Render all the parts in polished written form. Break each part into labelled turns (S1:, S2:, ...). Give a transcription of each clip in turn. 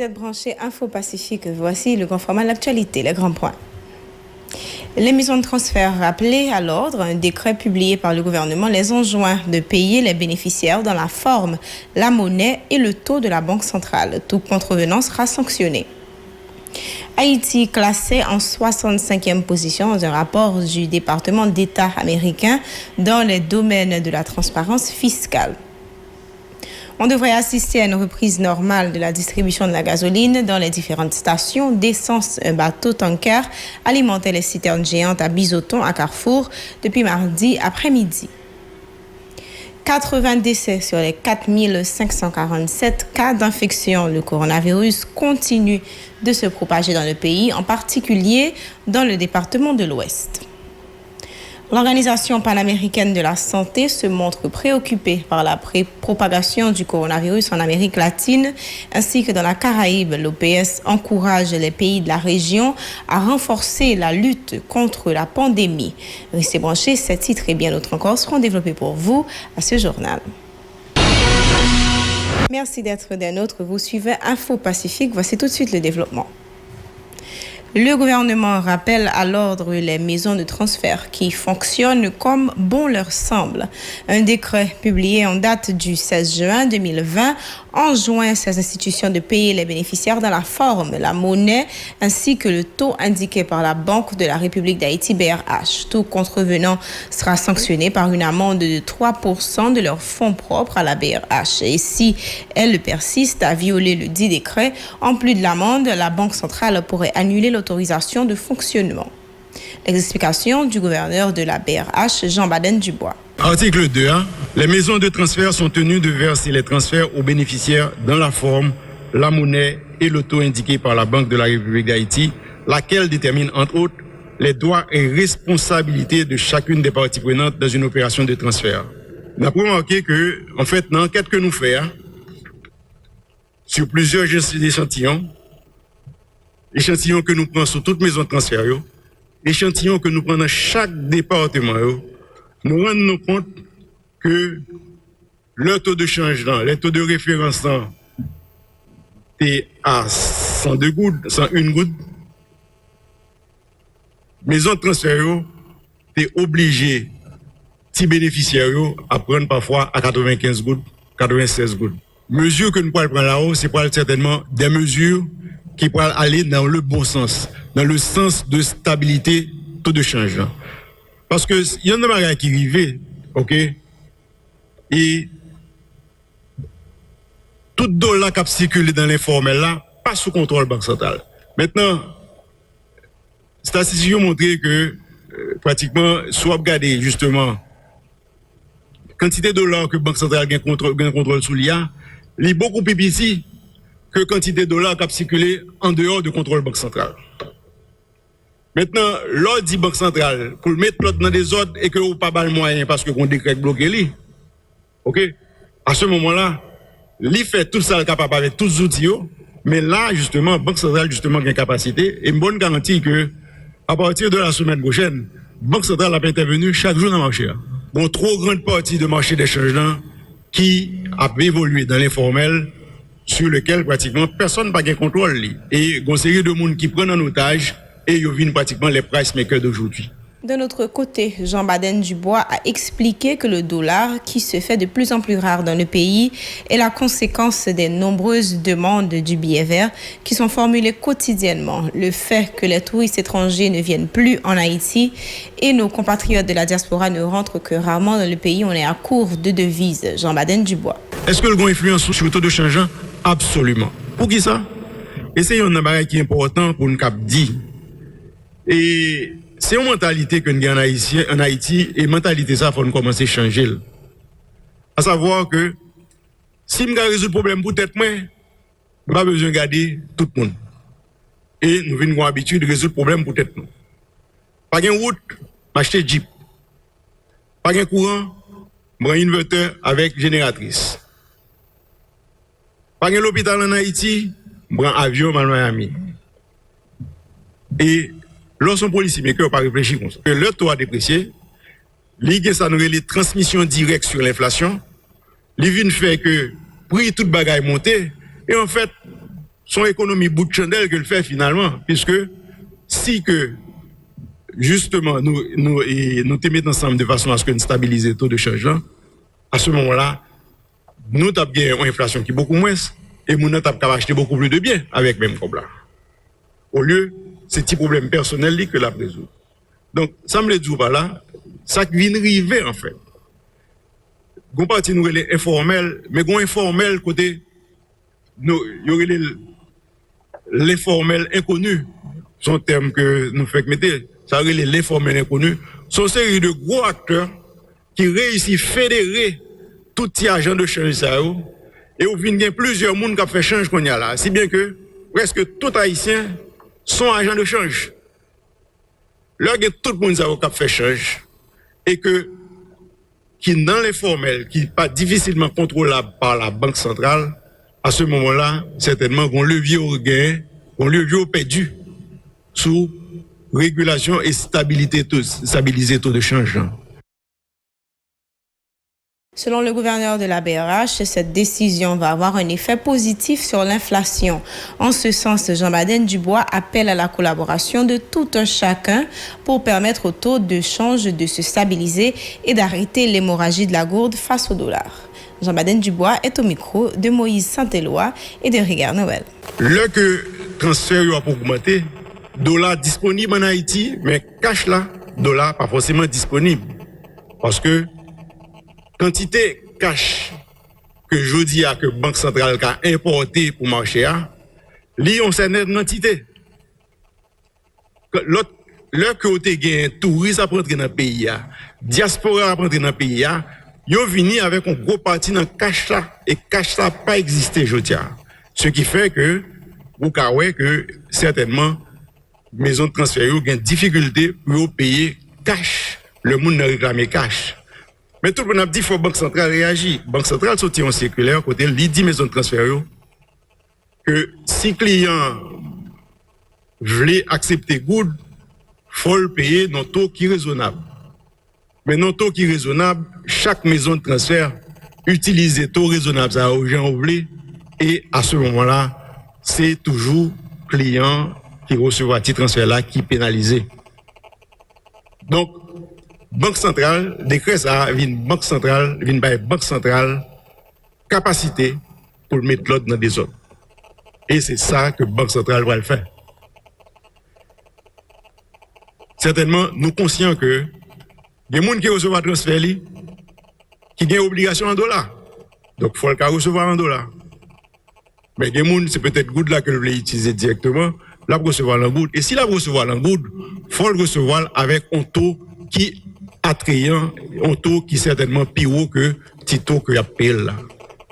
S1: d'être branché Info Pacifique. Voici le grand format de l'actualité, les grands points. Les maisons de transfert rappelées à l'ordre, un décret publié par le gouvernement les enjoint de payer les bénéficiaires dans la forme, la monnaie et le taux de la Banque centrale. Tout contrevenant sera sanctionné. Haïti classé en 65e position dans un rapport du département d'État américain dans les domaines de la transparence fiscale. On devrait assister à une reprise normale de la distribution de la gasoline dans les différentes stations d'essence. Un bateau tanker alimentait les citernes géantes à Bizoton, à Carrefour, depuis mardi après-midi. 80 décès sur les 4547 cas d'infection. Le coronavirus continue de se propager dans le pays, en particulier dans le département de l'Ouest. L'Organisation panaméricaine de la santé se montre préoccupée par la propagation du coronavirus en Amérique latine ainsi que dans la Caraïbe. L'OPS encourage les pays de la région à renforcer la lutte contre la pandémie. Restez branchés, ces titres et bien d'autres encore seront développés pour vous à ce journal. Merci d'être des nôtres. Vous suivez Info Pacifique. Voici tout de suite le développement. Le gouvernement rappelle à l'ordre les maisons de transfert qui fonctionnent comme bon leur semble. Un décret publié en date du 16 juin 2020 enjoint ces institutions de payer les bénéficiaires dans la forme, la monnaie, ainsi que le taux indiqué par la Banque de la République d'Haïti, BRH. Tout contrevenant sera sanctionné par une amende de 3% de leurs fonds propres à la BRH. Et si elle persiste à violer le dit décret, en plus de l'amende, la Banque centrale pourrait annuler l'autorisation de fonctionnement. Les explications du gouverneur de la BRH, Jean Baden-Dubois.
S2: Article 2. Les maisons de transfert sont tenues de verser les transferts aux bénéficiaires dans la forme, la monnaie et le taux indiqué par la Banque de la République d'Haïti, laquelle détermine entre autres les droits et responsabilités de chacune des parties prenantes dans une opération de transfert. Nous avons remarqué que, en fait, dans l'enquête que nous faisons, sur plusieurs échantillons que nous prenons sur toute maison de transfert, échantillons que nous prenons dans chaque département, nous rendons compte que le taux de change, les taux de référence est à 102 gouttes, 101 gouttes. Maison de transfert, est obligé, si bénéficiaires, à prendre parfois à 95 gouttes, 96 gouttes. Mesures que nous pouvons prendre là-haut, c'est certainement des mesures qui pourraient aller dans le bon sens, dans le sens de stabilité, taux de change. Parce que il y a des choses qui arrivent, ok, et tout dollar qui circule dans l'informel là, pas sous contrôle banque centrale. Maintenant, statistiques ont montré que pratiquement, soit regarder justement quantité de dollars que banque centrale gagne contrôle sous l'IA, il est beaucoup plus petit que quantité de dollars qui circulent en dehors du contrôle banque centrale. Maintenant, l'ordre dit banque centrale, pour mettre l'autre dans des ordres et que vous pas le moyen parce que qu'on décret bloqué lui. OK? À ce moment-là, il fait tout ça capable avec tous les outils, mais là, justement, banque centrale, justement, a une capacité et une bonne garantie que, à partir de la semaine prochaine, banque centrale a intervenu chaque jour dans le marché. Bon, trop grande partie de marché d'échange qui a évolué dans l'informel, sur lequel pratiquement personne n'a pas contrôle. Et une série de monde qui prennent en otage et ils viennent pratiquement les price makers d'aujourd'hui.
S1: De notre côté, Jean Baden-Dubois a expliqué que le dollar, qui se fait de plus en plus rare dans le pays, est la conséquence des nombreuses demandes du billet vert qui sont formulées quotidiennement. Le fait que les touristes étrangers ne viennent plus en Haïti et nos compatriotes de la diaspora ne rentrent que rarement dans le pays, on est à court de devises. Jean Baden-Dubois.
S2: Est-ce que le grand influence sur le taux de change? Absolument. Pour qui ça? Et c'est un bagage qui est important pour nous cap dire. Et c'est une mentalité que nous avons en Haïti, et mentalité ça, il faut nous commencer à changer. À savoir que, si nous résoudre le problème pour tête moi, nous n'avons pas besoin de garder tout le monde. Et nous avons l'habitude de résoudre le problème pour tête nous. Pas de route, m'acheter Jeep. Pas de courant, m'prendre inverteur avec génératrice. Pas de l'hôpital en Haïti, m'prendre avion à Miami. Et lorsqu'on policier, mais qu'on pas réfléchir comme ça. Que le taux a déprécié, l'IG, ça nous les transmissions directes sur l'inflation, l'IVIN fait que prix toute bagaille monté, et en fait, son économie bout de chandelle que le fait finalement, puisque si que justement nous te mettons ensemble de façon à ce que nous stabilisions le taux de change, à ce moment-là, nous avons bien une inflation qui est beaucoup moins et nous avons acheté beaucoup plus de biens avec même comme là. Au lieu, c'est petit problème personnel que la résout. Donc, ça me le dit pas là, ça qui vient arriver en fait. Gon parti nous est informel, mais gon informel côté nous y aurait l'informel inconnu, son terme que nous fait mettre, ça aurait l'informel inconnu, sont série de gros acteurs qui réussissent à fédérer tout ces agents de change ça et au fin plusieurs monde qui fait change qu'on y a là, si bien que presque tout haïtien sont agents de change. Là il y a tout le monde qui fait change et que qui dans les formels, qui pas difficilement contrôlable par la banque centrale, à ce moment-là, certainement, on levier au gain, on levier au perdu sous régulation et stabiliser taux de change.
S1: Selon le gouverneur de la BRH, cette décision va avoir un effet positif sur l'inflation. En ce sens, Jean Dubois appelle à la collaboration de tout un chacun pour permettre au taux de change de se stabiliser et d'arrêter l'hémorragie de la gourde face au dollar. Jean Dubois est au micro de Moïse Saint-Éloi et de Régard Noël.
S2: Le que transfert a augmenté, dollar disponible en Haïti, mais cash là, dollar pas forcément disponible. Parce que quantité cash que je dis à que Banque centrale a importé pour marcher, li on certaine quantité. L'heure que vous avez un touriste à rentrer dans le pays, diaspora à rentrer dans le pays, yo vini avec un gros parti dans cash là et cash là pas existé je dis. Ce qui fait que vous voyez que certainement maison de transfert ont une difficulté pour payer cash. Le monde ne réclame cash. Mais tout le monde a dit qu'il faut que la Banque centrale réagisse. La Banque centrale sortit en circulaire côté l'idée maison de transfert que si le client veut accepter good, il faut le payer dans un taux qui est raisonnable. Mais dans un taux qui est raisonnable, chaque maison de transfert utilise le taux raisonnable aux gens oubliés et à ce moment-là, c'est toujours le client qui recevra ce transfert-là qui est pénalisé. Donc, Banque centrale, décret ça, Banque centrale, Banque centrale, capacité pour mettre l'autre dans des autres. Et c'est ça que Banque centrale va le faire. Certainement, nous sommes conscients que il y a des gens qui reçoivent un transfert qui ont une obligation en dollars. Donc, il faut le recevoir en dollars. Mais il y a des gens, c'est peut-être good là que vous voulez utiliser directement, là pour recevoir en good. Et si là pour recevoir en good, il faut le recevoir avec un taux qui attrayant, un taux qui est certainement plus haut que le petit taux que y a payé là.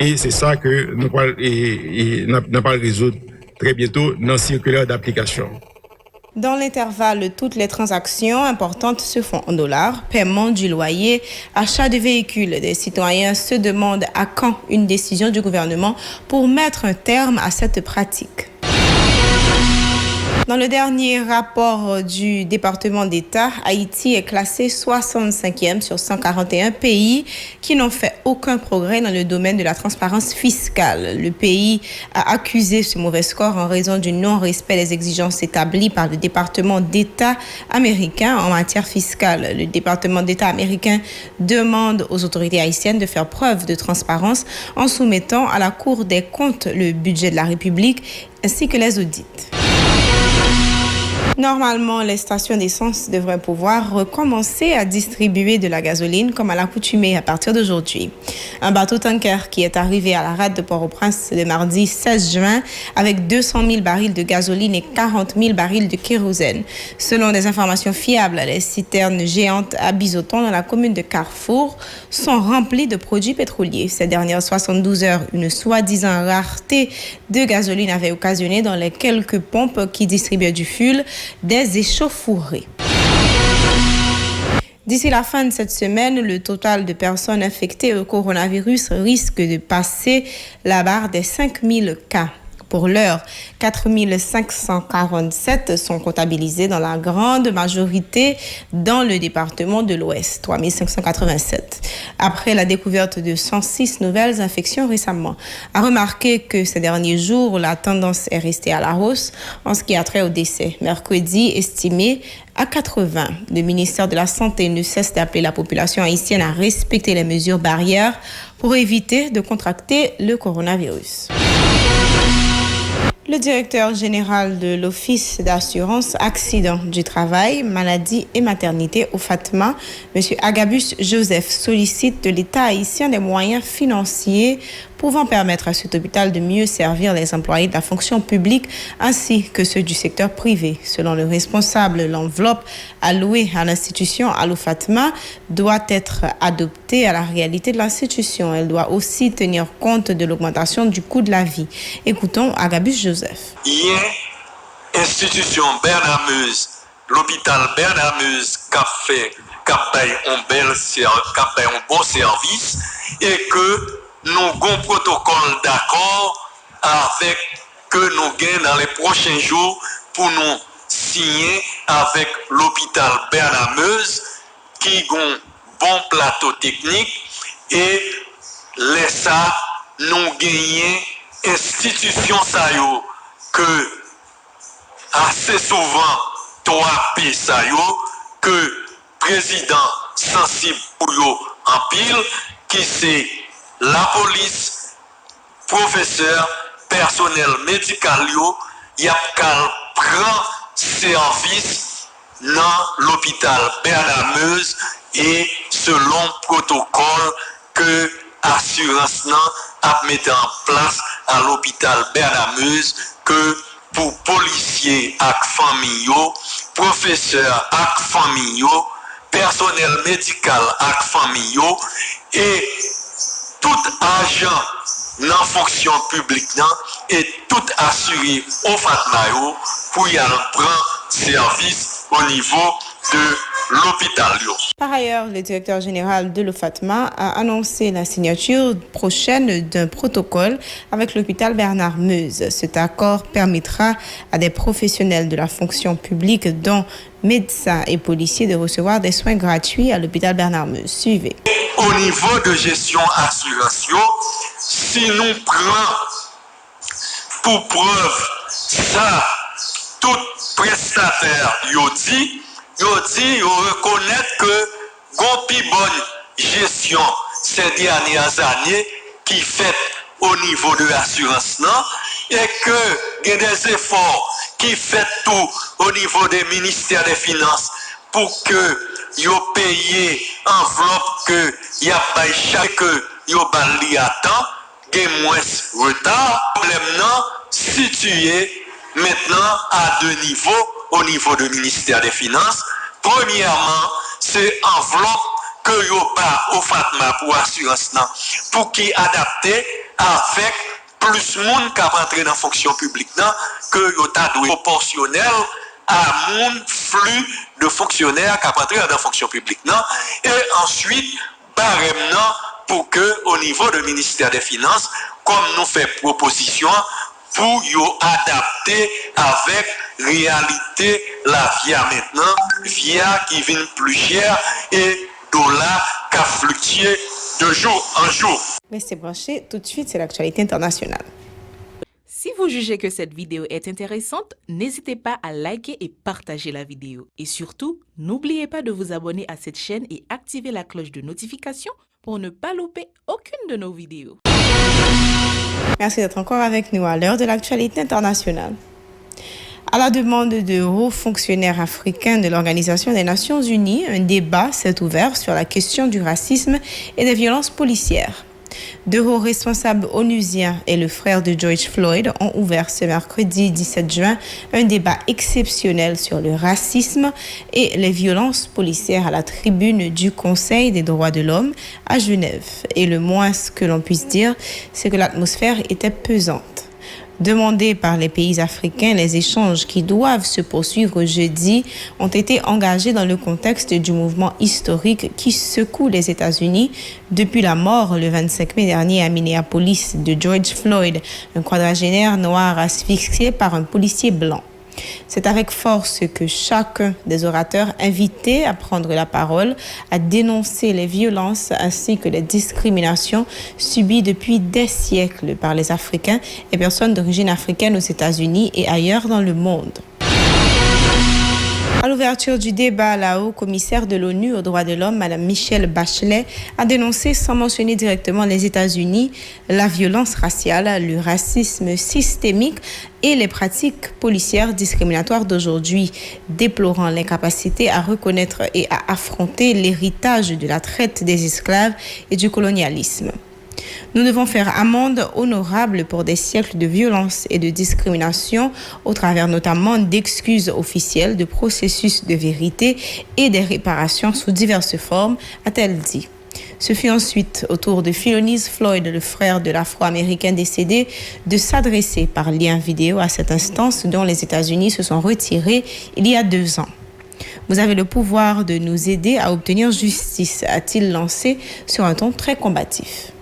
S2: Et c'est ça que nous allons résoudre très bientôt dans le circulaire d'application.
S1: Dans l'intervalle, toutes les transactions importantes se font en dollars. Paiement du loyer, achat de véhicules. Des citoyens se demandent à quand une décision du gouvernement pour mettre un terme à cette pratique. Dans le dernier rapport du département d'État, Haïti est classé 65e sur 141 pays qui n'ont fait aucun progrès dans le domaine de la transparence fiscale. Le pays a accusé ce mauvais score en raison du non-respect des exigences établies par le département d'État américain en matière fiscale. Le département d'État américain demande aux autorités haïtiennes de faire preuve de transparence en soumettant à la Cour des comptes le budget de la République ainsi que les audits. Normalement, les stations d'essence devraient pouvoir recommencer à distribuer de la gasoline comme à l'accoutumée à partir d'aujourd'hui. Un bateau tanker qui est arrivé à la rade de Port-au-Prince le mardi 16 juin avec 200 000 barils de gasoline et 40 000 barils de kérosène. Selon des informations fiables, les citernes géantes à Bizoton dans la commune de Carrefour sont remplies de produits pétroliers. Ces dernières 72 heures, une soi-disant rareté de gasoline avait occasionné dans les quelques pompes qui distribuaient du fuel des échauffourées. D'ici la fin de cette semaine, le total de personnes infectées au coronavirus risque de passer la barre des 5000 cas. Pour l'heure, 4547 sont comptabilisés dans la grande majorité dans le département de l'Ouest, 3587. Après la découverte de 106 nouvelles infections récemment. À remarquer que ces derniers jours, la tendance est restée à la hausse en ce qui a trait au décès. Mercredi, estimé à 80. Le ministère de la Santé ne cesse d'appeler la population haïtienne à respecter les mesures barrières pour éviter de contracter le coronavirus. Le directeur général de l'Office d'assurance accident du travail, maladie et maternité au FATMA, M. Agabus Joseph, sollicite de l'État haïtien des moyens financiers pouvant permettre à cet hôpital de mieux servir les employés de la fonction publique ainsi que ceux du secteur privé. Selon le responsable, l'enveloppe allouée à l'institution Al-Fatma doit être adoptée à la réalité de l'institution. Elle doit aussi tenir compte de l'augmentation du coût de la vie. Écoutons Agabus Joseph.
S3: Hier, institution Bernard-Meuse, l'hôpital Bernard-Meuse qu'a fait un bon service et que nous avons un protocole d'accord avec que nous gagnons dans les prochains jours pour nous signer avec l'hôpital Bernard-Meuse qui a un bon plateau technique et ça nous gagnons institution ça yo que assez souvent 3P ça yo que président sensible pour yo en pile qui c'est la police, professeur, personnel médical, y a prend service dans l'hôpital Bernard-Meuse et selon protocole que assurance a mis en place à l'hôpital Bernard-Meuse que pour policiers et familles, professeurs et familles, personnel médical et familles et tout agent dans la fonction publique et tout assuré au FATMA pour y aller prendre service au niveau de l'hôpital.
S1: Par ailleurs, le directeur général de l'OFATMA a annoncé la signature prochaine d'un protocole avec l'hôpital Bernard-Meuse. Cet accord permettra à des professionnels de la fonction publique, dont médecins et policiers, de recevoir des soins gratuits à l'hôpital Bernard-Meuse. Suivez.
S3: Au niveau de gestion assurance, si nous prenons pour preuve ça, tout prestataire reconnaît que une bonne gestion ces dernières années qui fait au niveau de l'assurance et que il y a des efforts qui fait tout au niveau des ministères des Finances pour que yo paye enveloppe que y a pas chaque yo bali à temps, gen moins retard. Problème situé maintenant à deux niveaux au niveau du ministère des Finances. Premièrement, c'est enveloppe que yo pas au FATMA pour assurance pour qui adapté avec plus monde qui rentrer dans fonction publique que yo ta doué proportionnel à mon flux de fonctionnaires qui rentrer dans la fonction publique et ensuite barème pour que au niveau du ministère des Finances comme nous fait proposition pour yo adapter avec réalité la via maintenant via qui vient plus cher et dollar qui a fluctué de jour en jour.
S1: Restez branchés, tout de suite c'est l'actualité internationale.
S4: Si vous jugez que cette vidéo est intéressante, n'hésitez pas à liker et partager la vidéo. Et surtout, n'oubliez pas de vous abonner à cette chaîne et activer la cloche de notification pour ne pas louper aucune de nos vidéos.
S1: Merci d'être encore avec nous à l'heure de l'actualité internationale. À la demande de hauts fonctionnaires africains de l'Organisation des Nations Unies, un débat s'est ouvert sur la question du racisme et des violences policières. Deux hauts responsables onusiens et le frère de George Floyd ont ouvert ce mercredi 17 juin un débat exceptionnel sur le racisme et les violences policières à la tribune du Conseil des droits de l'homme à Genève. Et le moins que l'on puisse dire, c'est que l'atmosphère était pesante. Demandés par les pays africains, les échanges qui doivent se poursuivre jeudi ont été engagés dans le contexte du mouvement historique qui secoue les États-Unis depuis la mort le 25 mai dernier à Minneapolis de George Floyd, un quadragénaire noir asphyxié par un policier blanc. C'est avec force que chacun des orateurs invités à prendre la parole a dénoncé les violences ainsi que les discriminations subies depuis des siècles par les Africains et personnes d'origine africaine aux États-Unis et ailleurs dans le monde. À l'ouverture du débat, la haut-commissaire de l'ONU aux droits de l'homme, Mme Michelle Bachelet, a dénoncé sans mentionner directement les États-Unis la violence raciale, le racisme systémique et les pratiques policières discriminatoires d'aujourd'hui, déplorant l'incapacité à reconnaître et à affronter l'héritage de la traite des esclaves et du colonialisme. Nous devons faire amende honorable pour des siècles de violence et de discrimination au travers notamment d'excuses officielles, de processus de vérité et des réparations sous diverses formes, a-t-elle dit. Ce fut ensuite au tour de Philonis Floyd, le frère de l'Afro-Américain décédé, de s'adresser par lien vidéo à cette instance dont les États-Unis se sont retirés il y a 2 ans. Vous avez le pouvoir de nous aider à obtenir justice, a-t-il lancé sur un ton très combatif.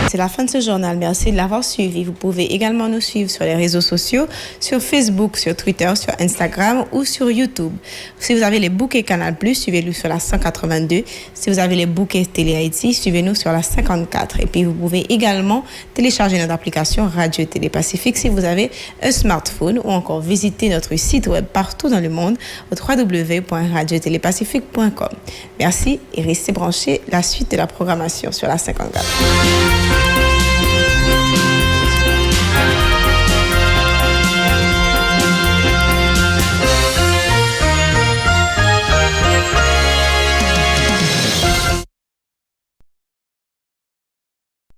S1: C'est la fin de ce journal. Merci de l'avoir suivi. Vous pouvez également nous suivre sur les réseaux sociaux, sur Facebook, sur Twitter, sur Instagram ou sur YouTube. Si vous avez les bouquets Canal+, suivez-nous sur la 182. Si vous avez les bouquets Télé Haïti, suivez-nous sur la 54. Et puis, vous pouvez également télécharger notre application Radio Télé Pacifique si vous avez un smartphone ou encore visiter notre site web partout dans le monde au www.radiotélépacifique.com. Merci et restez branchés. La suite de la programmation sur la 54.